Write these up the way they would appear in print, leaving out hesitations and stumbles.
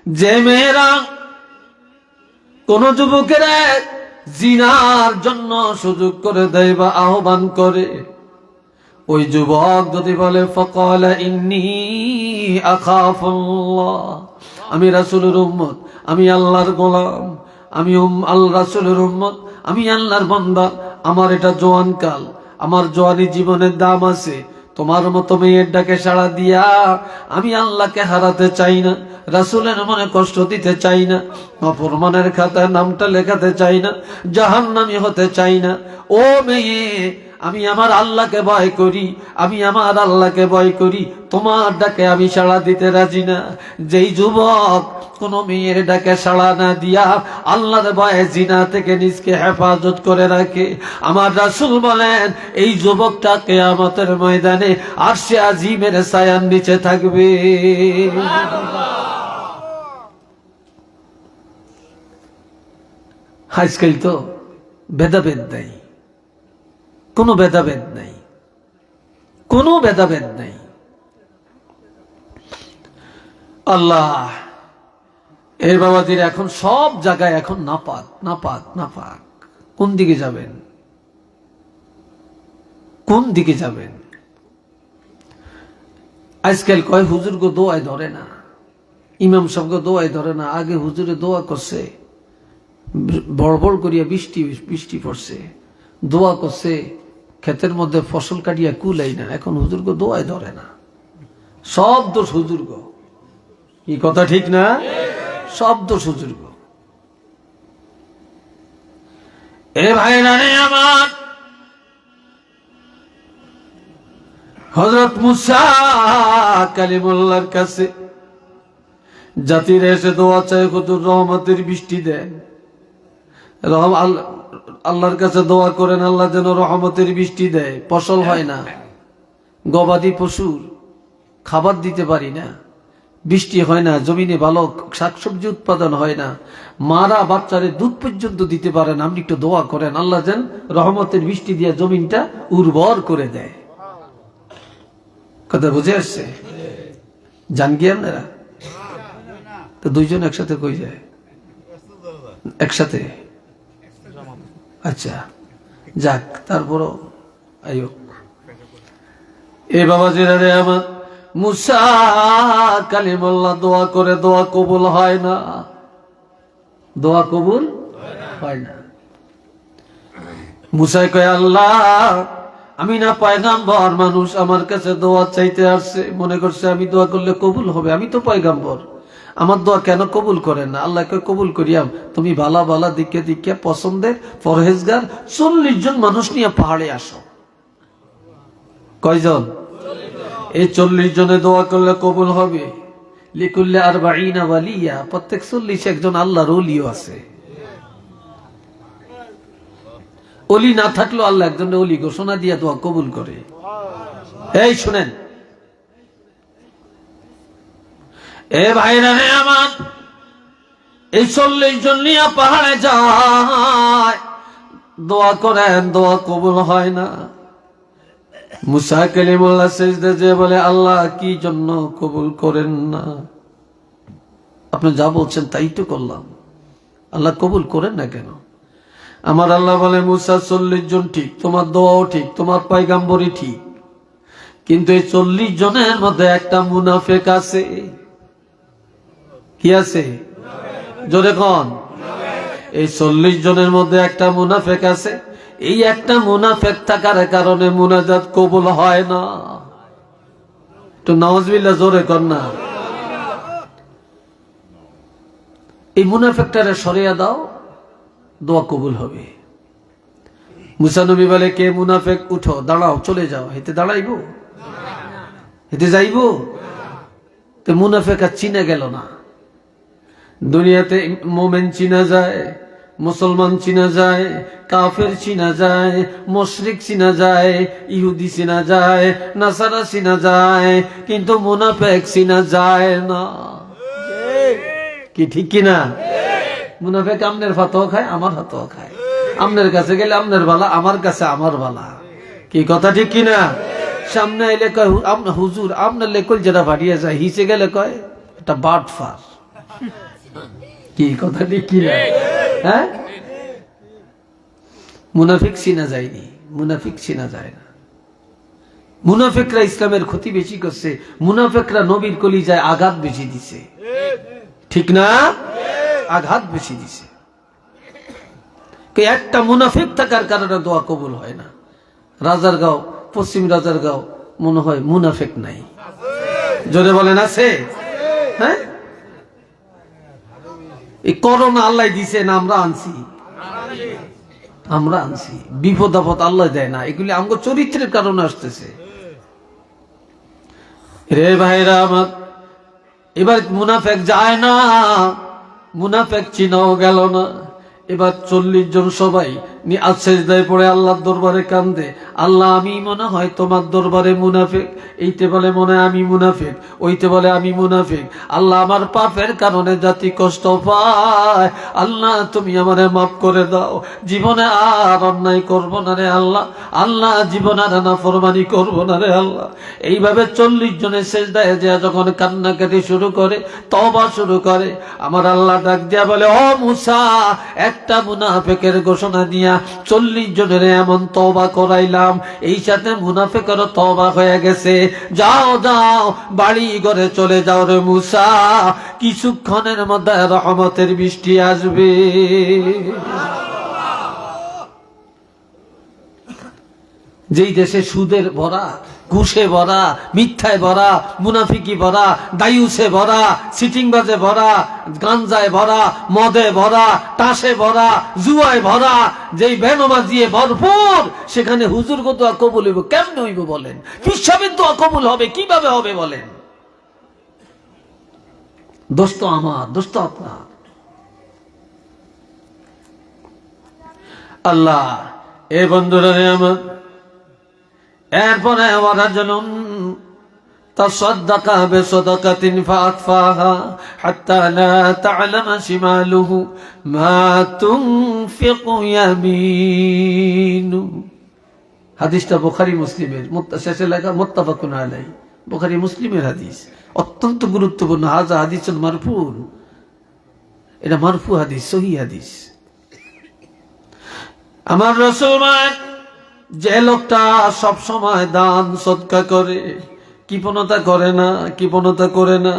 যে মেয়েরা কোন যুবকেরা জিনার জন্য সুযোগ করে দেয় বা আহ্বান করে, ওই যুবক যদি বলে ফাকালা ইন্নী আখাফুল্লাহ, আমি রাসূলের উম্মত, আমি আল্লাহর গোলাম, আমি আল্লাহ রাসূলের উম্মত, আমি আল্লাহর বান্দা, আমার এটা জোয়ান কাল, আমার জোয়ানি জীবনের দাম আছে, তোমার মতো মেয়ের ডাকে সাড়া দিয়া আমি আল্লাহকে হারাতে চাই না, রাসূলের মনে কষ্ট দিতে চাই না, অপমানের খাতায় নামটা লেখাতে চাই না, জাহান্নামী হতে চাই না। ও মেয়ে, আমি আমার আল্লাহকে ভয় করি, আমি আমার আল্লাহকে ভয় করি, তোমার ডাকে আমি সাড়া দিতে রাজি না। যেই যুবক কোন মেয়ের ডাকে সাড়া না দিয়া আল্লাহর ভয়ে জিনা থেকে নিজকে হেফাজত করে রাখে, আমার রাসূল বলেন এই যুবকটা কিয়ামতের ময়দানে আরশে আজিমের ছায়ার নিচে থাকবে। আজকাল তো ভেদাভেদ নাই, কোনো ভেদাভেদ নাই, কোনো ভেদাভেদ নাই। আল্লাহ এই বাবাজির এখন সব জায়গায় এখন নাপাক নাপাক নাপাক। কোন দিকে যাবেন, কোন দিকে যাবেন? আজকাল কয় হুজুর গো দোয়ায় ধরে না, ইমাম সাহেব গো দোয়ায় ধরে না। আগে হুজুরে দোয়া করছে, বড় বড় করিয়া বৃষ্টি বৃষ্টি পড়ছে, দোয়া করছে, ক্ষেতের মধ্যে ফসল কাটিয়া কুলাই না। এখন হুজুর গো দোয়ায় ধরে না, সব দোষ হুজুর গো। কি কথা ঠিক না? সব দোষ হুজুর গো। এ ভাই রানে আমার, হযরত মুসা কালিমুল্লাহর কাছে জাতিরা এসে দোয়া চায়, হুজুর রহমতের বৃষ্টি দেন, আল্লাহর কাছে দোয়া করেন আল্লাহ যেন রহমতের বৃষ্টি দেয়। ফসল হয় না, গবাদি পশুর খাবার দিতে পারি না, বৃষ্টি হয় না, জমিনে ভালো শাকসবজি উৎপাদন হয় না, মারা বাচ্চারে দুধ পর্যন্ত দিতে পারেন। আপনি একটু দোয়া করেন আল্লাহ যেন রহমতের বৃষ্টি দিয়ে জমিনটা উর্বর করে দেয়। কথা বুঝে আসছে? জান কি আপনারা? তো দুইজন একসাথে কই যায়? একসাথে? আচ্ছা যাক, তারপরও আয়ো। এ বাবাজিরা রে আমার, মুসা কালিমুল্লাহ দোয়া করে, দোয়া কবুল হয় না, দোয়া কবুল হয় না। মুসা কয় আল্লাহ আমি না পয়গাম্বর, মানুষ আমার কাছে দোয়া চাইতে আসছে, মনে করছে আমি দোয়া করলে কবুল হবে, আমি তো পয়গাম্বর, আমার দোয়া কেন কবুল করেন না? আল্লাহকে কবুল করিয়াম, তুমি বালা বালা দিকে দিকে পছন্দের পরহেজগার 40 জন মানুষ নিয়ে পাহাড়ে আসো। কয়জন? এই 40 জনে দোয়া করলে কবুল হবে। লিকুল্লি আরবাঈনা ওয়ালিয়া, প্রত্যেক 40 একজন আল্লাহর ওলিও আছে। ওলি না থাকলেও আল্লাহ একজনের ওলি ঘোষণা দিয়ে দোয়া কবুল করে। এই শুনেন, এ ভাইরা রে আমার, এই 40 জন নিয়ে পাহাড়ে যায়, দোয়া করেন, দোয়া কবুল হয় না। মুসা কালিমুল্লাহ সিজদা যে বলে আল্লাহ কি জন্য কবুল করেন না? আপনি যা বলছেন তাই তো করলাম, আল্লাহ কবুল করেন না কেন? আমার আল্লাহ বলে মুসা 40 জন ঠিক, তোমার দোয়াও ঠিক, তোমার পয়গাম্বরই ঠিক, কিন্তু এই 40 জনের মধ্যে একটা মুনাফিক আছে। কি আছে? জোরে কোন? এই 40 জনের মধ্যে একটা মুনাফিক আছে। এই একটা মুনাফিক থাকার কারণে মুনাজাত কবুল হয় না। তো নাউজুবিল্লাহ জোরে কর না। এই মুনাফিকটারে সরিয়ে দাও, দোয়া কবুল হবে। মুসা নবী বলে কে মুনাফিক? উঠো, দাঁড়াও, চলে যাও। হেতে দাঁড়াইবো? হেতে যাইবো? তো মুনাফিক আর চিনে গেল না। দুনিয়াতে মোমেন চিনা যায়, মুসলমান চিনা যায়, কাফের চিনা যায়, মুশরিক চিনা যায়, ইহুদি চিনা যায়, নাসারা চিনা যায়, কিন্তু মুনাফিক চিনা যায় না। কি ঠিক কিনা? মুনাফিক আমনের ভাতও খায়, আমার ভাতও খায়, আমনের কাছে গেলে আমনের বালা, আমার কাছে আমার বালা। কি কথা ঠিক কিনা? সামনে এলে কয় হুজুর আপনার লেকল যেটা ভাটিয়ে যায়, হিসে গেলে কয় এটা বাটফার। কি কথা ঠিক কি না? হ্যাঁ, মুনাফিক চিনা যায়নি, মুনাফিক চিনা যায় না। মুনাফিকরা ইসলামের ক্ষতি বেশি করছে, মুনাফিকরা নবীর কলিজায় আঘাত বেশি দিছে, ঠিক না? আঘাত বেশি দিছে। একটা মুনাফিক থাকার কারণে দোয়া কবুল হয় না। রাজারগাঁও, পশ্চিম রাজারগাঁও মনে হয় মুনাফিক নাই, জোরে বলেন আছে? হ্যাঁ, এই করোনা আল্লাহ দিছে না আমরা আনছি? আমরা আনছি। বিপদ আপদ আল্লাহ দেয় না, এগুলি আমাদের চরিত্রের কারণে আসতেছে। রে ভাইরা আমার, এবার মুনাফিক যায় না, মুনাফিক চিনাও গেল না। এবার 40 জন সবাই সেজদায় পড়ে আল্লাহর দরবারে কান্দে, আল্লাহ আমি মনে হয় তোমার দরবারে মুনাফিক। এইতে বলে মনে হয় আমি মুনাফিক, ওইতে বলে আমি মুনাফিক। আল্লাহ আমার পাপের কারণে জাতি কষ্ট পায়, আল্লাহ তুমি আমারে মাফ করে দাও, জীবনে আর অন্যায় করব না রে আল্লাহ, আল্লাহ জীবনে আর নাফরমানি করব না রে আল্লাহ। এইভাবে 40 জনের সেজদায় যায় যখন কান্নাকাটি শুরু করে, তওবা শুরু করে, আমার আল্লাহ ডাক দিয়া বলে, ও মুসা, একটা মুনাফিকের ঘোষণা দিয়া 40 জনের এমন তওবা করাইলাম, এই সাথে মুনাফিকের তওবা হয়ে গেছে। যাও যাও, বাড়ি ঘরে চলে যাও রে মুসা, কিছুক্ষণের মধ্যে রহমতের বৃষ্টি আসবে। যেই দেশে সুদের ভরা, ঘুষে ভরা, মিথ্যায় ভরা, মুনাফিকি ভরা, দায়ুসে ভরা, সিটিংবাজে ভরা, গাঞ্জায় ভরা, মদে ভরা, টাসে ভরা, জুয়ায় ভরা, যেই বেনমাজিয়ে ভরপুর, সেখানে হুজুর কত কবুল হইব? কেমনে হইব বলেন? পিসাবের দোয়া কবুল হবে কিভাবে হবে বলেন? দোষ তো আমার, দোষ তো আপনার। আল্লাহ এ বন্ধুরা রে আমার, এরপরে ওয়ারাজুলুন তাসাদ্দাকা বিসাদাকাতিন ফাআতফাহা হাত্তা লা তা'লামা শিমালুহু মা তুনফিকু ইয়ামিনু। হাদিসটা বুখারী মুসলিমের, শেষে লেখা মুত্তাফাকুন আলাইহি, বুখারী মুসলিমের হাদিস, অত্যন্ত গুরুত্বপূর্ণ। হাযা হাদিসুন মারফু, এটা মারফু হাদিস, সহিহ হাদিস। আমার রাসূল, যে লোকটা সব সময় দান সদকা করে, কৃপণতা করে না, কৃপণতা করে না,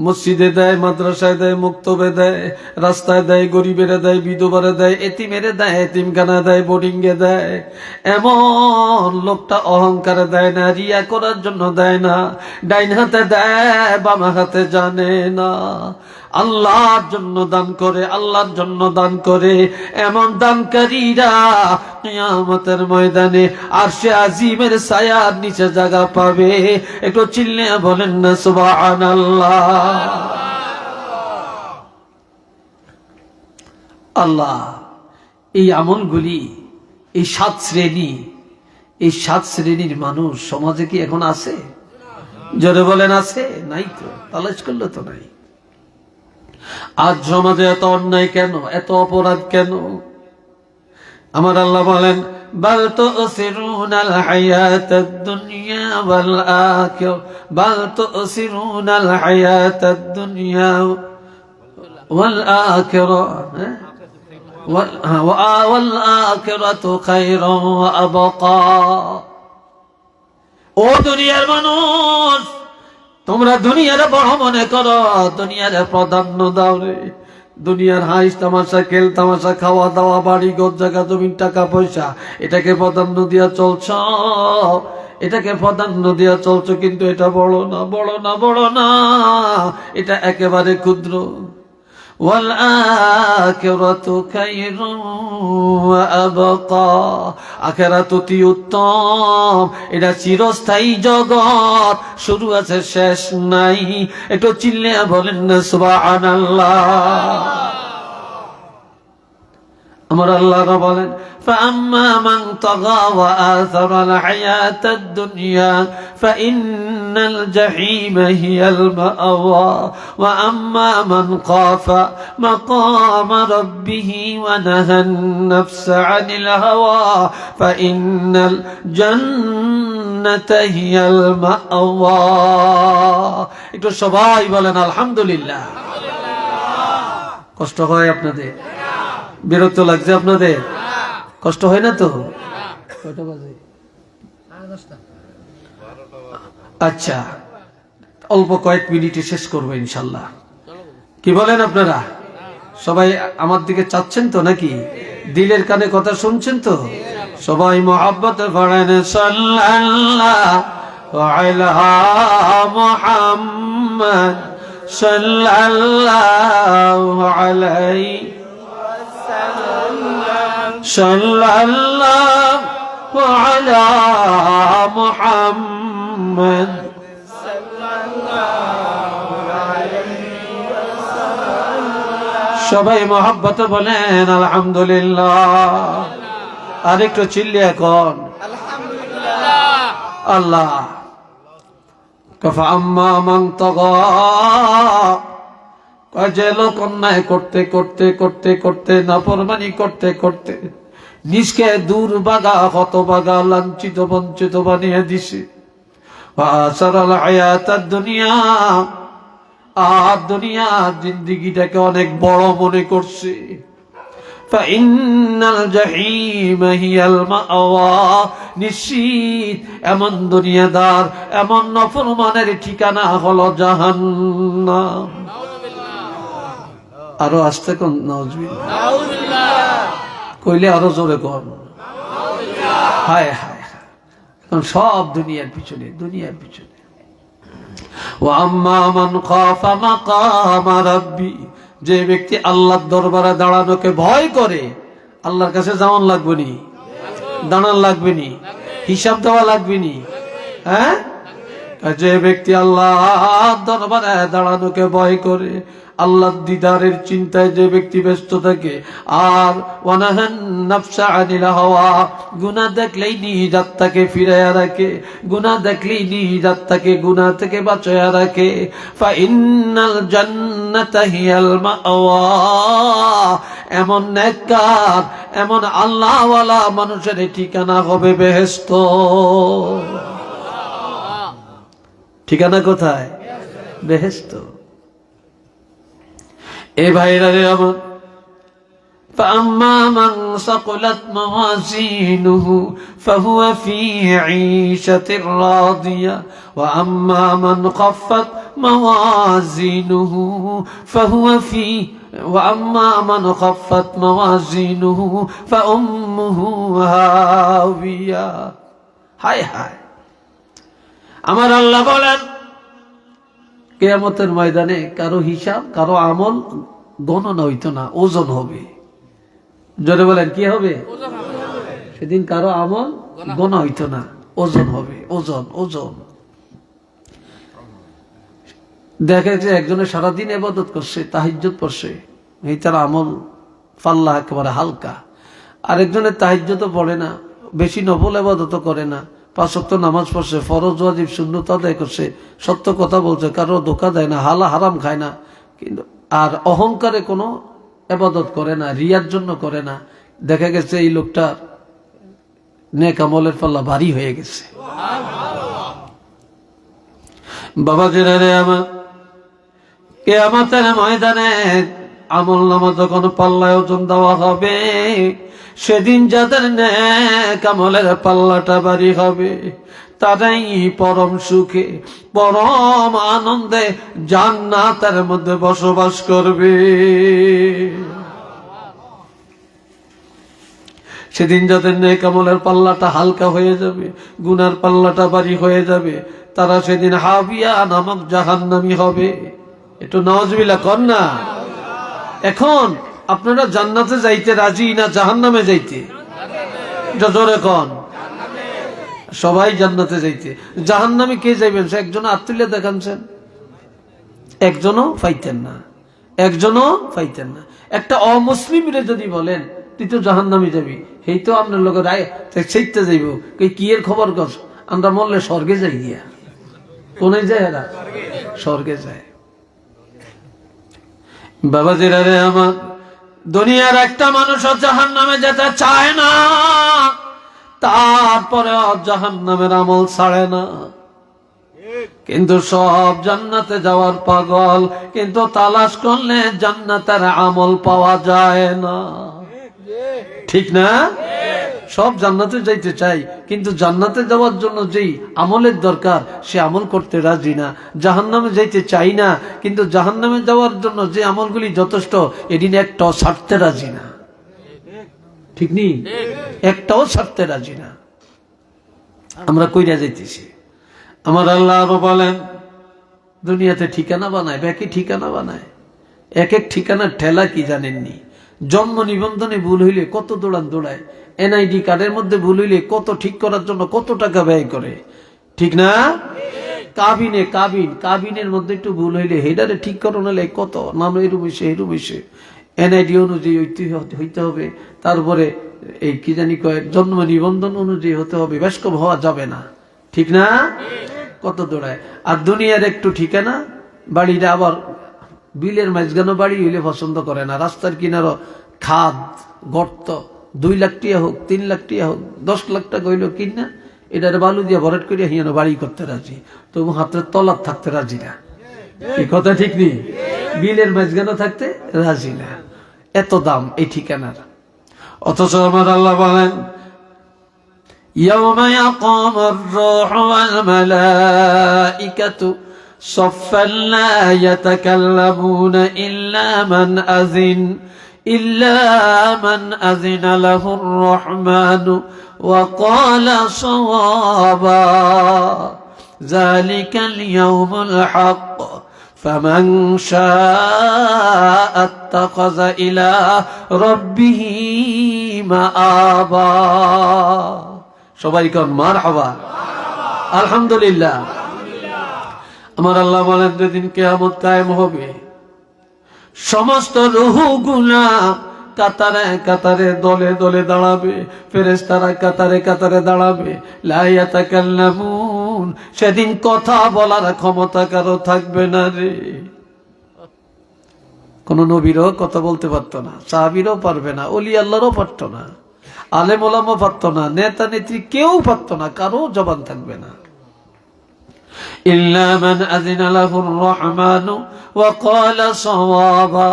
মসজিদে দেয়, মাদ্রাসায় দেয়, মুক্তবে দেয়, রাস্তায় দেয়, গরিবেরা দেয়, বিধবারে দেয়, এতিমেরে দেয়, এতিমখানা দেয়, বোর্ডিংয়ে দেয়, এমন লোকটা অহংকারে দেয় না, রিয়া করার জন্য দেয় না, ডাইন হাতে দেয়, বাম হাতে জানে না, আল্লাহর জন্য দান করে, আল্লাহর জন্য দান করে। এমন দানকারীরা কিয়ামতের ময়দানে আরশে আজিমের ছায়ার নিচে জায়গা পাবে। একটু চিল্লে বলেন না সুবহানাল্লাহ। আল্লাহ এই আমলগুলি, এই 7 শ্রেণী, এই 7 শ্রেণীর মানুষ সমাজে কি এখন আছে? জোরে বলেন আছে? নাই তো, তালাশ করলে তো নাই। আজ সমাজে এত অন্যায় কেন, এত অপরাধ কেন? আমার আল্লাহ বলেন, বাল তুসিরুনাল হায়াতাদ দুনিয়া ওয়াল আখিরা, বাল তুসিরুনাল হায়াতাদ দুনিয়া ওয়াল আখিরা ওয়াল আখিরাতু খায়রুন ওয়া আবকা। ও দুনিয়ার মানুষ, তোমরা দুনিয়ার বড় মনে করো, দুনিয়ার প্রাধান্য দাও রে। দুনিয়ার হাইস তামাশা, খেল তামাশা, খাওয়া দাওয়া, বাড়ি ঘর, জায়গা জমি, টাকা পয়সা, এটাকে প্রাধান্য দিয়া চলছ, এটাকে প্রাধান্য দিয়া চলছ, কিন্তু এটা বড় না, বড় না, বড় না, এটা একেবারে ক্ষুদ্র। ওয়াল আখিরাতু খায়রুন ওয়া আবকা, আখিরাত অতি উত্তম, এটা চিরস্থায়ী জগৎ, শুরু আছে শেষ নাই। একটু চিল্লে বলেন না সুবহানাল্লাহ। আমার আল্লাহ বলেন, فأما من طغى وآثر الحياة الدنيا فإن الجحيم هي المأوى وأما من خاف مقام ربه ونهى النفس عن الهوى فإن الجنة هي المأوى। একটু সবাই বলেন আলহামদুলিল্লাহ। কষ্ট হয় আপনাদের? বিরক্ত লাগছে আপনাদের? কষ্ট হয় না তো? কয়টা বাজে? আচ্ছা, অল্প কয়েক মিনিটে শেষ করবো ইনশাল্লাহ। কি বলেন আপনারা? সবাই আমার দিকে চাচ্ছেন তো নাকি? দিলের কানে কথা শুনছেন তো? সবাই মহব্বতে পড়েন সাল্লাল্লাহু আলা মুহাম্মদ সাল্লাল্লাহু আলাইহি সাল্লাল্লাহু আলা মুহাম্মদ সবাই মহব্বতে বলেন আলহামদুলিল্লাহ। আর একটু চিল্লিয়ে এখন আল্লাহ। আম্মা মান তাগা, যে লোক অন্যায় করতে করতে করতে করতে নাফরমানি করতে করতে নিজকে দুর্ভাগা হতভাগা লাঞ্ছিত বঞ্চিত বানিয়ে দিছে। আসারাল হায়াতাদ দুনিয়া, আর দুনিয়া জিন্দেগিটাকে অনেক বড় মনে করছে। ফাইন্নাল জাহিমা হিয়াল মাওয়া, নিশ্চিত এমন দুনিয়াদার এমন নফরমানের ঠিকানা হলো জাহান্নাম। আরো আস্তে কোন নাউজুবিল্লাহ কইলে আরো জোরে কোন হায় হায়। এখন সব দুনিয়ার পিছনে, দুনিয়ার পিছনে। ওয়াম্মা মান খাফা মাকাম রাব্বি, যে ব্যক্তি আল্লাহর দরবারে দাঁড়ানোকে ভয় করে, আল্লাহর কাছে যাওয়ান লাগবে নি, দাঁড়ান লাগবে নি, হিসাব দেওয়া লাগবে নি, হ্যাঁ? যে ব্যক্তি আল্লাহর দরবারে দাঁড়ানোকে ভয় করে, আল্লাহর দিদারের চিন্তায় যে ব্যক্তি ব্যস্ত থাকে, আর ওয়ানাহান নাফসা আনিল হাওয়া, গুনাহ দেখলেই নিজ আত্মাকে ফিরাইয়া রাখে, গুনাহ দেখলেই নিজ আত্মাকে গুনাহ থেকে বাঁচাইয়া রাখে। ফাইন্নাল জান্নাতা হিয়াল মাওয়া, এমন নেককার এমন আল্লাহওয়ালা মানুষের ঠিকানা হবে বেহেশত। ঠিকানা কোথায়? বেহেশত। এ ভাইরা রে আমার, فأما من ثقلت موازينه فهو في عيشة راضية وأما من خفت موازينه فأمه هاوية। হায় হায়, আমার আল্লাহ বলেন কিয়ামতের ময়দানে কারো হিসাব, কারো আমল গণনা হইতো না, ওজন হবে। জোরে বলেন কি হবে? সেদিন কারো আমল গণনা হইতো না, ওজন হবে। ওজন ওজন দেখে যে একজনে সারাদিন ইবাদত করছে, তাহাজ্জুদ পড়ছে, এই তার আমল পাল্লা একেবারে হালকা। আরেকজনের তাহাজ্জুদও পড়ে না, বেশি নফল ইবাদত করে না, 5 ওয়াক্ত নামাজ পড়ছে, ফরজ ওয়াজিব সুন্নত আদায় করছে, সত্য কথা বলছে, কারো ধোঁকা দেয় না, হালা হারাম খায় না, কিন্তু আর অহংকারে কোনো ইবাদত করে না, রিয়ার জন্য করে না। দেখা গেছে এই লোকটার নেক আমলের পাল্লা ভারী হয়ে গেছে। বাবা জেনে আমার, কিয়ামতের ময়দানে আমল নামা যখন পাল্লায় ওজন দেওয়া হবে, সেদিন যাদের নেক আমলের পাল্লাটা ভারী হবে, তারাই পরম সুখে পরম আনন্দে জান্নাতের মধ্যে বসবাস করবে। সেদিন যাদের নেক আমলের পাল্লাটা হালকা হয়ে যাবে, গুনার পাল্লাটা ভারী হয়ে যাবে, তারা সেদিন হাবিয়া নামক জাহান্নামী হবে। একটু নাউজুবিল্লাহ কর না। এখন আপনারা জান্নাতে যাইতে রাজি না জাহান্নামে যাইতে? জোরে কন। সবাই জান্নাতে যাইতে। জাহান্নামে কে যাইবেন? সে একজন আত্মীয় দেখানছেন, একজনও পাইতেন না, একজনও পাইতেন না। একটা অমুসলিমরে যদি বলেন তুই তো জাহান্নামে যাবি, সেই তো আপনার লোক সেইতে যাইব, কি এর খবর কর? আমরা মরলে স্বর্গে যাই গিয়া। কোনে যায় এরা? স্বর্গে যায়। বাবাজিরা রে আমার, দুনিয়ার একটা মানুষও জাহান্নামে যেতে চায় না, তারপরে জাহান্নামের আমল ছাড়ে না। কিন্তু সব জান্নাতে যাওয়ার পাগল, কিন্তু তালাশ করলে জান্নাতের আমল পাওয়া যায় না। ঠিক না? সব জান্নাতে যাইতে চাই, কিন্তু জান্নাতে যাওয়ার জন্য যেই আমলের দরকার সে আমল করতে রাজি না। জাহান্নামে যাইতে চাই না, কিন্তু জাহান্নামে যাওয়ার জন্য যে আমলগুলি যথেষ্ট এদিন একটাও ছাড়তে রাজি না। ঠিক নেই? একটাও ছাড়তে রাজি না। আমরা কইরা যাইতেছি। আমার আল্লাহ আরো বলেন, দুনিয়াতে ঠিকানা বানায়, একই ঠিকানা বানায়। এক এক ঠিকানার ঠেলা কি জানেননি? জন্ম নিবন্ধনে ভুল হইলে কত দৌড়ায়, এনআইডি কার্ডের মধ্যে ভুল হইলে কত ঠিক করার জন্য কত টাকা ব্যয় করে। ঠিক না? কাবিনের মধ্যে একটু ভুল হইলে হেডারে ঠিক করানো লাগে কত, নাম এরুম এসে এনআইডি অনুযায়ী হইতে হবে, তারপরে এই কি জানি কয় জন্ম নিবন্ধন অনুযায়ী হতে হবে, বেশকম হওয়া যাবে না। ঠিক না? কত দৌড়ায়। আর দুনিয়ার একটু ঠিকানা, বাড়িটা আবার বিলের মাঝখানে বাড়ি হইলে পছন্দ করে না। রাস্তার কিনারও খাদ গর্ত, 2 লাখ টাকা হোক, 3 লাখ টাকা হোক, 10 লাখ টাকা হইলো কিনা এটার বালু দিয়ে ভরাট করিয়া হিয়ানো বাড়ি করতে রাজি, তবু হাতের তলার থাকতে রাজি না। এই কথা ঠিক নেই? বিলের মাঝখানে থাকতে রাজি না, এত দাম এই ঠিকানার। অথচ আমার আল্লাহ বলেন, ইয়াউমা ইয়াকুমুর রূহু ওয়াল মালাইকাতু সাফফান লা ইয়াতাকাল্লামুনা ইল্লা মান আযিনা লাহুর রাহমানু ওয়া ক্বালা সাওয়াবা যালিকাল ইয়াউমুল হক ফামান শাআ আত্তাখাযা ইলা রাব্বিহি মাআবা। সবাই কোন মারহাবা, আলহামদুলিল্লাহ। আমার আল্লাহ বলেন, যেদিন কিয়ামত কায়েম হবে, সমস্ত রূহগুলা কাতারে কাতারে দলে দলে দাঁড়াবে, ফেরেশতারা কাতারে কাতারে দাঁড়াবে। লা ইয়াতাকাল্লামুন, সেদিন কথা বলার ক্ষমতা কারো থাকবে না রে। কোন নবীরও কথা বলতে পারতো না, সাহাবীরও পারবে না, ওলি আল্লাহরও পারতো না, আলেম ওলামা পারতো না, নেতা নেত্রী কেউ পারতো না, কারো জবান থাকবে না। ইল্লা মান আযিনা লাহুর রাহমানু ওয়া ক্বালা সাওয়াবা।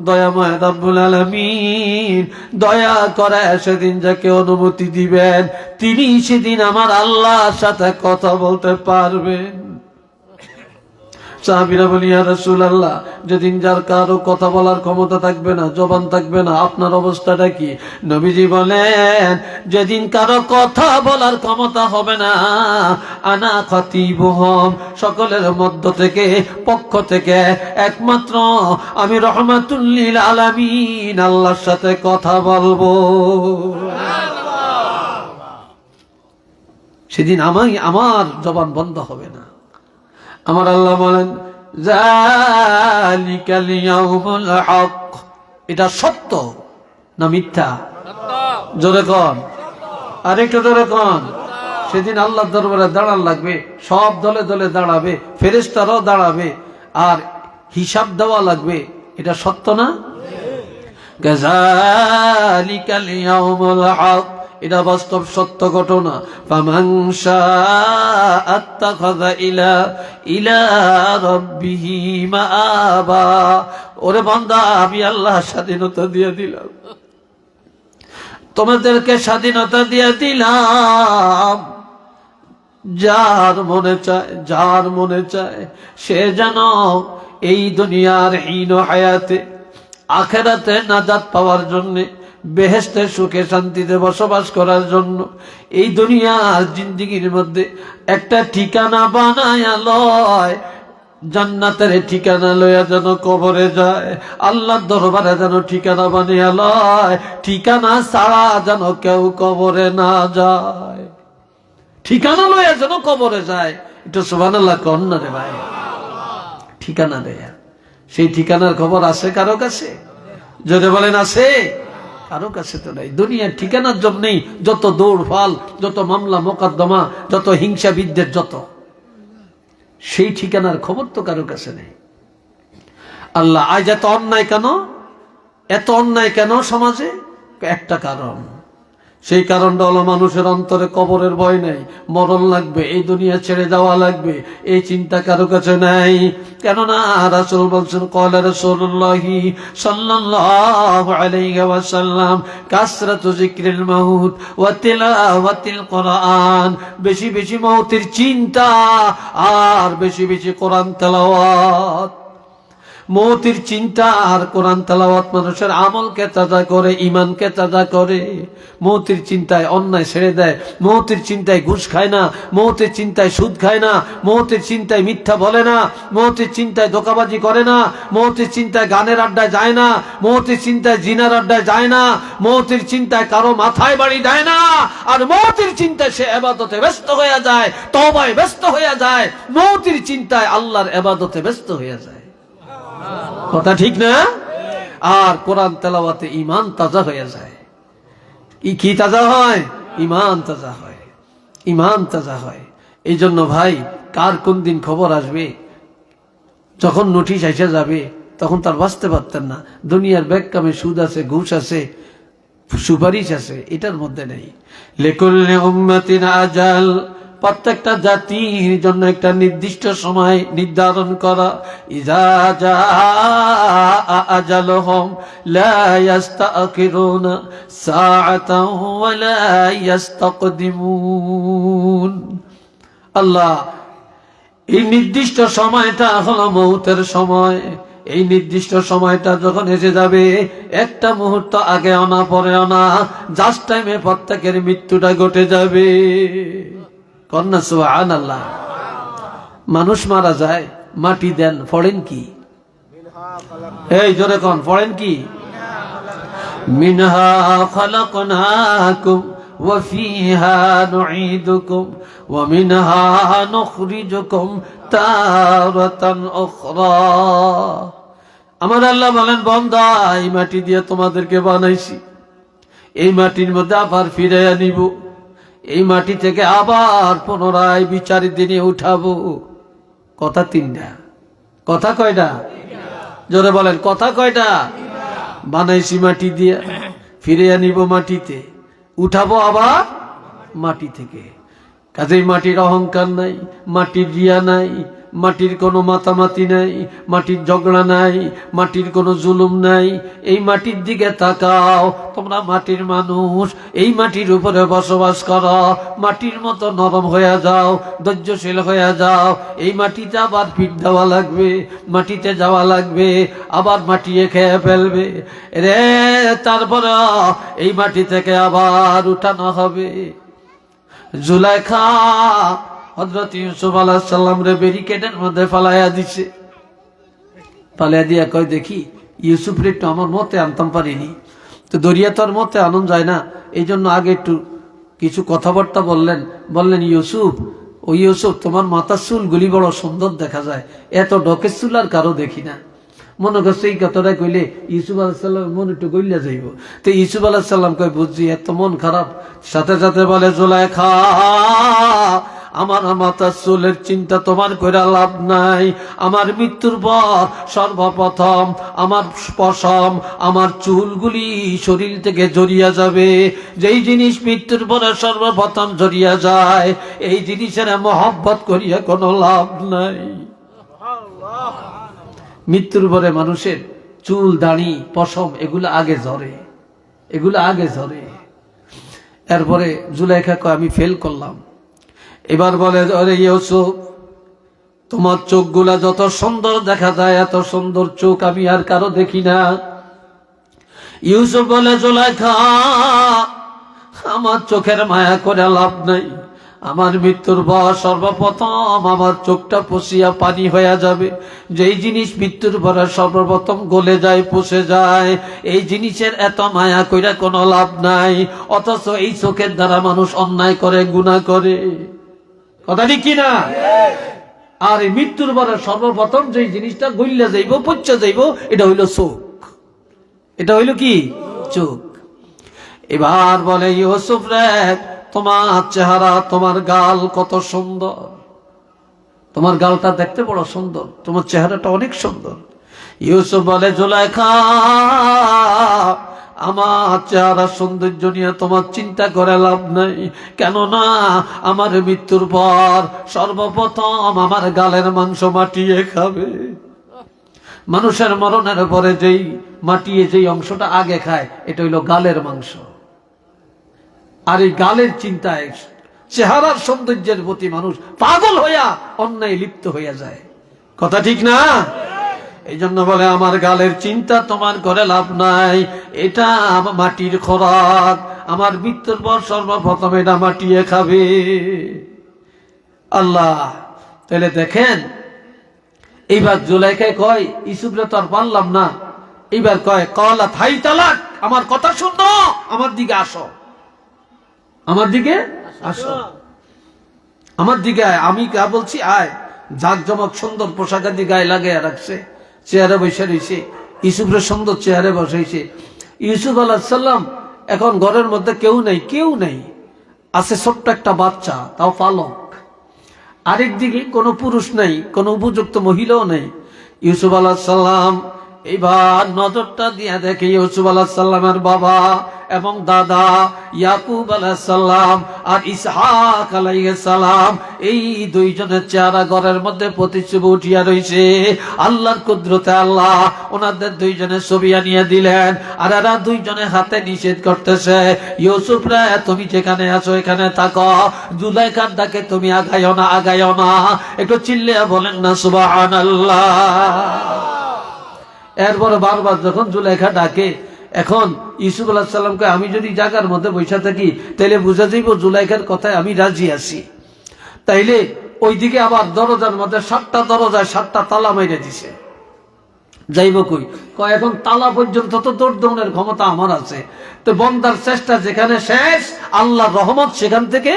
দয়াময় রব্বুল আলামিন দয়া করে সেদিন যাকে অনুমতি দিবেন তিনি সেদিন আমার আল্লাহর সাথে কথা বলতে পারবেন। সাহাবীরা বলি, ইয়া রাসূলুল্লাহ, যেদিন যার কারো কথা বলার ক্ষমতা থাকবে না, জবান থাকবে না, আপনার অবস্থাটা কি? নবীজি বলেন, যেদিন কারো কথা বলার ক্ষমতা হবে না, আনা খতিবুহুম, সকলের মধ্য থেকে পক্ষ থেকে একমাত্র আমি রহমাতুল লিল আলামিন আল্লাহর সাথে কথা বলবো। সেদিন আমার জবান বন্ধ হবে না। আমার আল্লাহ বলেন, যালিকাল ইয়াউমুল হক, এটা সত্য না মিথ্যা? জোরে কোন, আরেকটু জোরে কোন। সেদিন আল্লাহর দরবারে দাঁড়ান লাগবে, সব দলে দলে দাঁড়াবে, ফেরেশতারাও দাঁড়াবে, আর হিসাব দেওয়া লাগবে। এটা সত্য না? যালিকাল ইয়াউমুল হক, এটা বাস্তব সত্য ঘটনা। ফামান শাআ আত্তাখাযা ইলা রাব্বিহি মাআবা। ওরে বান্দা, আমি আল্লাহ স্বাধীনতা দিয়ে দিলাম, তোমাদেরকে স্বাধীনতা দিয়ে দিলাম। যার মনে চায় সে যেন এই দুনিয়ার হীন হায়াতে আখিরাতে নাজাত পাওয়ার জন্য, বেহেশতে সুখে শান্তিতে বসবাস করার জন্য এই দুনিয়ার জিন্দেগির মধ্যে একটা ঠিকানা বানায়া লয়, জান্নাতের ঠিকানা লইয়া যেন কবরে যায়, আল্লাহর দরবারে যেন ঠিকানা বানিয়া লয়, ঠিকানা ছাড়া যেন কেউ কবরে না যায়। ঠিকানা লইয়া যেন কবরে যায়। একটু সুবহানাল্লাহ কন না রে ভাই। ঠিকানা দেয়া, সেই ঠিকানার খবর আছে কারো কাছে? যদি বলেন আছে, কারো কাছে তো নাই। দুনিয়ার ঠিকানার জন্যই যত দৌড় ফাল, যত মামলা মোকদ্দমা, যত হিংসা বিদ্বেষ, যত, সেই ঠিকানার খবর তো কারো কাছে নেই। আল্লাহ আজ এত অন্যায় কেন, এত অন্যায় কেন সমাজে? একটা কারণ, সেই কারণটা হলো মানুষের অন্তরে কবরের ভয় নাই, মরণ লাগবে, এই দুনিয়া ছেড়ে যাওয়া লাগবে, এই চিন্তা কারো কাছে নাই। কেননা রাসূল বলছেন, ক্বালা রাসূলুল্লাহি সাল্লাল্লাহু আলাইহি ওয়াসাল্লাম কাসরাতু যিকরিল মাউত ওয়া তিলাওয়াতিল কোরআন, বেশি বেশি মওতের চিন্তা আর বেশি বেশি কোরআন তেলাওয়াত। মওতের চিন্তা আর কোরআন তেলাওয়াত মানুষের আমলকে তাজা করে, ঈমানকে তাজা করে। মওতের চিন্তায় অন্যায় ছেড়ে দেয়, মওতের চিন্তায় ঘুষ খায় না, মওতের চিন্তায় সুদ খায় না, মওতের চিন্তায় মিথ্যা বলে না, মওতের চিন্তায় ধোঁকাবাজি করে না, মওতের চিন্তায় গানের আড্ডায় যায় না, মওতের চিন্তায় জিনার আড্ডায় যায় না, মওতের চিন্তায় কারো মাথায় বাড়ি দেয় না। আর মওতের চিন্তায় সে ইবাদতে ব্যস্ত হয়ে যায়, তওবায় ব্যস্ত হয়ে যায়, মওতের চিন্তায় আল্লাহর ইবাদতে ব্যস্ত হয়ে যায়। কথা ঠিক না? আর কোরআন তেলাওয়াতে ঈমান তাজা হয়ে যায়। কি তাজা হয়? ঈমান তাজা হয়, ঈমান তাজা হয়। এই জন্য ভাই, কার কোন দিন খবর আসবে, যখন নোটিশ এসে যাবে তখন তার বাঁচতে পারতেন না। দুনিয়ার ব্যাগ কামে সুদ আছে, ঘুষ আছে, সুপারিশ আছে, এটার মধ্যে নেই। লিকুল্লি উম্মাতিন আজাল, প্রত্যেকটা জাতির জন্য একটা নির্দিষ্ট সময় নির্ধারণ করা। ইযা জাআ আজালুহুম লা ইস্তাখিরুনা সাআতান ওয়া লা ইস্তাকদিমুন। আল্লাহ, এই নির্দিষ্ট সময়টা হলো মৌতের সময়। এই নির্দিষ্ট সময়টা যখন এসে যাবে, একটা মুহূর্ত আগে আনা পরে আনা, জাস্ট টাইমে প্রত্যেকের মৃত্যুটা ঘটে যাবে। কন্যা সুবহানাল্লাহ। মানুষ মারা যায়, মাটি দেন, ফড়েন কি? এই জোরে কোন, ফড়েন কি? মিনহা খালাকনাকুম ওয়া ফিহা নুঈদুকুম ওয়া মিনহা নুখরিজুকুম তারাতান উখরা। আমার আল্লাহ বলেন, বান্দা, এই মাটি দিয়ে তোমাদেরকে বানাইছি, এই মাটির মধ্যে আবার ফিরাইয়া নিব, এই মাটি থেকে আবার পুনরায় বিচারের দিনে উঠাবো। কথা তিনটা। কথা কয়টা? জোরে বলেন, কথা কয়টা? বানাইছি মাটি দিয়ে, ফিরে আনিব মাটিতে, উঠাবো আবার মাটি থেকে। কাজেই মাটির অহংকার নাই, মাটির রিয়া নাই, মাটির কোনো মাতামাতি নাই, মাটির ঝগড়া নাই, মাটির কোনো জুলুম নাই। এই মাটির দিকে তাকাও, তোমরা মাটির মানুষ, এই মাটির উপরে বসবাস করো, মাটির মতো নরম হয়ে যাও, ধৈর্যশীল হয়ে যাও। এই মাটিতে আবার পিঠ দেওয়া লাগবে, মাটিতে যাওয়া লাগবে, আবার মাটিয়ে খেয়ে ফেলবে রে, তারপরে এই মাটি থেকে আবার উঠানো হবে। জুলাইখা হযরত ইউসুফ আলাইহিস সালাম রে ব্যারিকেডের মধ্যে ফালাইয়া দিছে। ফালাইয়া দিয়া কয়, দেখি ইউসুফ রে একটু আমার মতে আনতাম পারিনি, তো দরিয়া তোর মতে আনন যায় না, এই জন্য আগে একটু কিছু কথাবার্তা বললেন ইউসুফ, ও ইউসুফ, তোমার মাথার চুলগুলি বড় সুন্দর দেখা যায়, এত ডকের চুল আর কারো দেখি না। মনে করছে এই কথাটা কইলে ইউসুফ আলাইহিস সালাম মন একটু গইলা যাইব। তো ইউসুফ আলাইহিস সালাম কয়, বুঝছি এত মন খারাপ। সাথে সাথে বলে, জুলাইখা, আমার মাথার চুলের চিন্তা তোমার কইরা লাভ নাই। আমার মৃত্যুর পর সর্বপ্রথম আমার পশম, আমার চুলগুলি শরীর থেকে জড়িয়ে যাবে। যেই জিনিস মৃত্যুর পরে সর্বপ্রথম জড়িয়ে যায়, এই জিনিসের মহব্বত করিয়া কোনো লাভ নাই। মৃত্যুর পরে মানুষের চুল, দাড়ি, পশম এগুলো আগে ঝরে, এগুলো আগে ঝরে। এরপরে জুলাইখা কয়, আমি ফেল করলাম। এবার বলে, আরে ইউসুফ, তোমার চোখগুলা যত সুন্দর দেখা যায়, এত সুন্দর চোখ আমি আর কারো দেখি না। ইউসুফ বলে, জুলাইখা, আমার চোখের মায়া করে লাভ নাই। আমার মৃত্যুর পর সর্বপ্রথম আমার চোখটা পচিয়া পানি হয়ে যাবে। যেই জিনিস মৃত্যুর পরে সর্বপ্রথম গলে যায়, পচে যায়, এই জিনিসের এত মায়া কইরা কোনো লাভ নাই। অথচ এই চোখের দ্বারা মানুষ অন্যায় করে, গুনাহ করে। কথা ঠিক কিনা? আর এই মৃত্যুর পরে সর্বপ্রথম যে জিনিসটা গইলা যাইব, পচা যাইব, এটা হইল চোখ। এটা হইল কি? চোখ। এবার বলে, ইউসুফ রে, তোমার চেহারা, তোমার গাল কত সুন্দর, তোমার গালটা দেখতে বড় সুন্দর, তোমার চেহারাটা অনেক সুন্দর। ইউসুফ বলে, জুলাইখা, আমার চেহারা সৌন্দর্য নিয়ে তোমার চিন্তা করে লাভ নাই, কেননা আমার মৃত্যুর পর সর্বপ্রথম আমার গালের মাংস মাটিয়ে খাবে। মানুষের মরণের পরে যেই মাটিয়ে যেই অংশটা আগে খায় এটা হইল গালের মাংস। আর এই গালের চিন্তায় চেহারার সৌন্দর্যের প্রতি মানুষ পাগল হইয়া অন্যায় লিপ্ত হইয়া যায়। কথা ঠিক না? এই জন্য বলে আমার গালের চিন্তা তোমার করে লাভ নাই, এটা মাটির খোরাক, আমার মৃত্যুর পর সর্বপ্রথম এটা মাটিয়ে খাবে। আল্লাহ তাহলে দেখেন, এইবার জুলাইখায় কয় ইউসুফরে তো আর পারলাম না, এইবার কয় কলা থাই তালাক, আমার কথা শুনো, আমার দিকে আসো, আমার দিকে আসো, আমার দিকে আয়। আমি কা বলছি আয়। জাকজমক সুন্দর পোশাকাদি গায়ে লাগাইয়া রাখছে, চেয়ারে বসে রয়েছে, ইউসুফের সুন্দর চেয়ারে বসাইছে। ইউসুফ আলাইহিস সালাম এখন ঘরের মধ্যে কেউ নেই, কেউ নেই, আছে ছোট্ট একটা বাচ্চা, তাও পালক। আরেকদিকে কোনো পুরুষ নাই, কোনো উপযুক্ত মহিলাও নেই। ইউসুফ আলাইহিস সালাম এইবার নজরটা দিয়ে দেখে ইউসুফ আলাইহিস সালামের বাবা এবং দাদা ইয়াকুব আলাইহিস সালাম আর ইসহাক আলাইহিস সালাম, এই দুইজনের চেহারা ঘরের মধ্যে প্রতিচ্ছবি উঠিয়া রয়েছে। আল্লাহর কুদরতে আল্লাহ ওনাদের দুইজনের ছবি আনিয়ে দিলেন, আর এরা দুইজনের হাতে নিষেধ করতেছে, ইউসুফ রে তুমি যেখানে আছো এখানে থাকো, জুলাইখার ডাকে তুমি আগাইও না, আগাইও না। একটু চিল্লিয়া বলেন না সুবহানাল্লাহ। এরপরে বারবার যখন জুলাইখা ডাকে, এখন ইউসুফ আলাইহিস সালামকে আমি যদি জায়গার মধ্যে বসে থাকি তাইলে বুঝা যাইব জুলাইখার কথায় আমি রাজি আছি। তাইলে ওইদিকে আবার দরজার মধ্যে 7টা দরজায় 7টা তালা মাইরে দিছে। যাইব কই? কয় এখন তালা পর্যন্ত তো দৌড়দৌড়ের ক্ষমতা আমার আছে। তো বন্দার চেষ্টা যেখানে শেষ, আল্লাহর রহমত সেখান থেকে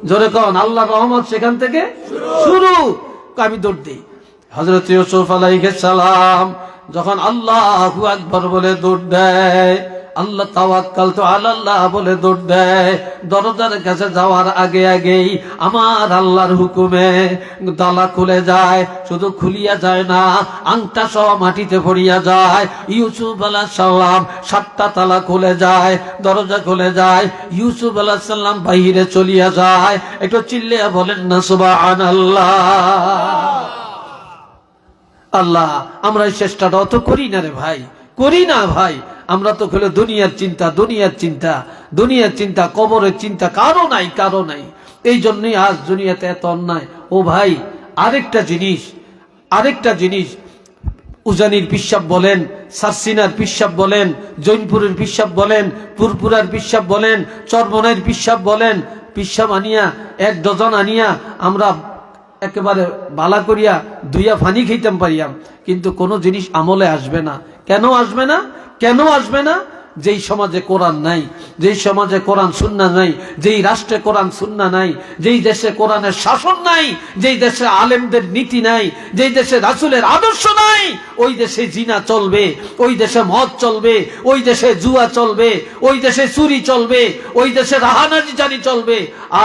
জোরে কন, আল্লাহর রহমত সেখান থেকে শুরু। আমি দৌড় দিই। হযরত ইউসুফ আলাইহিস সালাম যখন আল্লাহু আকবার বলে দৌড় দেয়, আল্লাহ তাওয়াক্কালতু আলাল্লাহ বলে দৌড় দেয়, দরজার কাছে যাওয়ার আগে আগেই আমার আল্লাহর হুকুমে তালা খুলে যায়। শুধু খুলিয়া যায় না, আংটা সহ মাটিতে পড়িয়া যায়। ইউসুফ আলাইহিস সালাম 7টা তালা খুলে যায়, দরজা খুলে যায়, ইউসুফ আলাইহিস সালাম বাইরে চলিয়া যায়। একটু চিল্লিয়া বলেন না সুবহানাল্লাহ। আল্লাহ, আমরা এই চেষ্টাটা অত করি না রে ভাই, করি না ভাই। আমরা তো খেলে দুনিয়ার চিন্তা, দুনিয়ার চিন্তা, দুনিয়ার চিন্তা, কবরের চিন্তা কারো নাই, কারো নাই। এই জন্যই আজ দুনিয়াতে এত অন্যায়। ও ভাই, আরেকটা জিনিস, উজানির পিসাব বলেন, সারসিনার পিসাব বলেন, জৈনপুরের পিসাব বলেন, পুরপুরার পিসাব বলেন, চরমনের পিসাব বলেন, পিসাব আনিয়া 1 ডজন আনিয়া আমরা একেবারে বালা করিয়া ধুইয়া ফানি খাইতাম পারিয়াম, কিন্তু কোনো জিনিস আমলে আসবে না। কেন আসবে না? কেন আসবে না? যেই সমাজে কোরআন নাই, যেই সমাজে কোরআন সুন্নাহ নাই, যেই রাষ্ট্রে কোরআন সুন্নাহ নাই, যেই দেশে কোরআনের শাসন নাই, যেই দেশে আলেমদের নীতি নাই, যেই দেশে রাসূলের আদর্শ নাই, ওই দেশে জিনা চলবে, ওই দেশে মদ চলবে, ওই দেশে জুয়া চলবে, ওই দেশে চুরি চলবে, ওই দেশে রাহানাজি চলবে।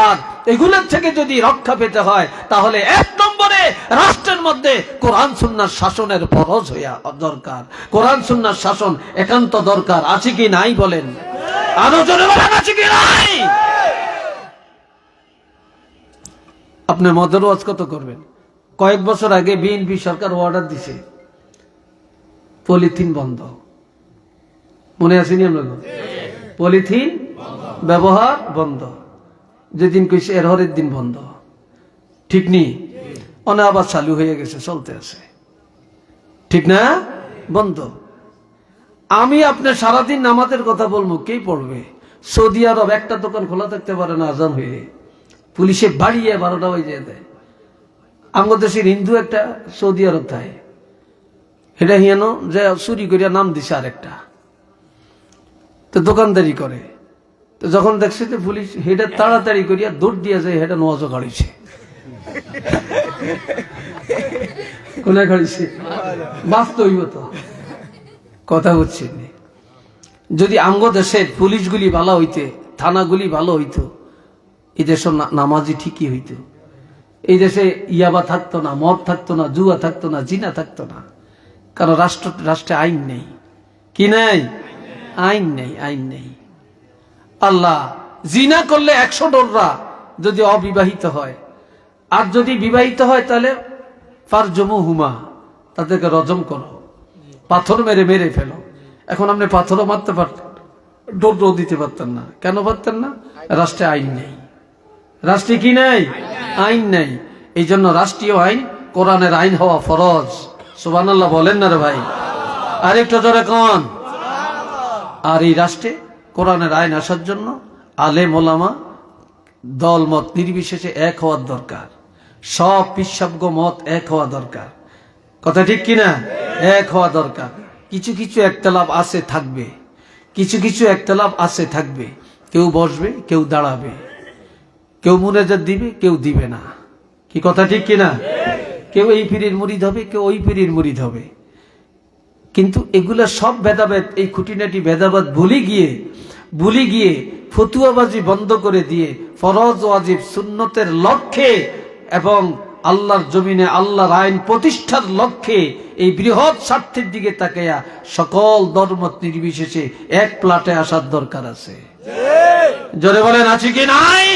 আর এগুলোর থেকে যদি রক্ষা পেতে হয় তাহলে 1 নম্বরে রাষ্ট্রের মধ্যে কোরআন সুন্নাহর শাসনের ফরজ হইয়া দরকার। কোরআন সুন্নাহর শাসন একান্ত দরকার। আছে কি নাই বলেন? আরো জোরে বলেন, আছে কি নাই? আপনি মদের ওয়াজ কত করবেন? কয়েক বছর আগে বিএনপি সরকার অর্ডার দিছে পলিথিন বন্ধ। মনে আছে নি আপনাদের? পলিথিন ব্যবহার বন্ধ। যেদিন কইছে এরহরের দিন বন্ধ, ঠিক নি? অনে আবার চালু হয়ে গেছে, চলতে আছে, ঠিক না? বন্ধ। আমি আপনি সারাদিন নামাজের কথা বলবো, কে পড়বে? সৌদি আরব একটা দোকান খোলা থাকতে পারে না, আজান হয়ে পুলিশে বাড়িয়ে 12টা বাজে দেয়। আমাদের দেশের হিন্দু একটা সৌদি আরব থাকে, এটা হিয়ানো যে চুরি করিয়া নাম দিছে আরেকটা, তো দোকানদারি করে। তো যখন দেখছে যে পুলিশ, হেটা তাড়াতাড়ি করিয়া দৌড় দিয়ে যায়, হেটা নোয়াজও গাড়িছে, কোনায় গাড়িছে, বাঁচতে হইব তো। কথা বুঝছেন? যদি আঙ্গ দেশের পুলিশগুলি ভালো হইতে, থানাগুলি ভালো হইতো, এই দেশের নামাজি ঠিকই হইতো। এই দেশে ইয়াবা থাকতো না, মদ থাকতো না, জুয়া থাকতো না, জিনা থাকতো না, কারণ রাষ্ট্রে আইন নেই। কি নাই? আইন নেই, আইন নেই। আল্লাহ জিনা করলে 100 ডোররা যদি অবিবাহিত হয়, আর যদি বিবাহিত হয় তাহলে ফারজুমুহুমা, তাদেরকে রজম করো, পাথর মেরে মেরে ফেলো। এখন আপনি পাথরও মারতে পারতেন, ডোরও দিতে পারতেন না। কেন পারতেন না? রাষ্ট্রে আইন নেই। রাষ্ট্রে কি নেই? আইন নেই। এই জন্য রাষ্ট্রীয় আইন, কোরআনের আইন হওয়া ফরজ। সুবহানাল্লাহ বলেন না রে ভাই? আরেকটু জোরে কোন। আর এই রাষ্ট্রে কোরআনের আইন আসার জন্য আলেম ওলামা দল মত নির্বিশেষে এক হওয়ার দরকার। সব পিসাব্য মত এক হওয়া দরকার। কথা ঠিক কিনা? এক হওয়া দরকার। কিছু কিছু একতলাপ আছে, থাকবে। কিছু কিছু একতলাপ আছে, থাকবে। কেউ বসবে, কেউ দাঁড়াবে, কেউ মুনাজাত দিবে, কেউ দিবে না। কি কথা ঠিক কিনা? কেউ এই পীরের মুরিদ হবে, কেউ ওই পীরের মুরিদ হবে। কিন্তু এগুলা সব ভেদাভেদ, এই খুঁটিনাটি ভেদাভেদ ভুলে গিয়ে ফতুয়াবাজি বন্ধ করে দিয়ে ফরজ ওয়াজিব সুন্নতের লক্ষ্যে এবং আল্লাহর জমিনে আল্লাহর আইন প্রতিষ্ঠার লক্ষ্যে এই বৃহৎ স্বার্থের দিকে তাকাইয়া সকল ধর্মত নির্বিশেষে এক প্লাটে আসার দরকার আছে। জোরে বলেন, আছে কি নাই?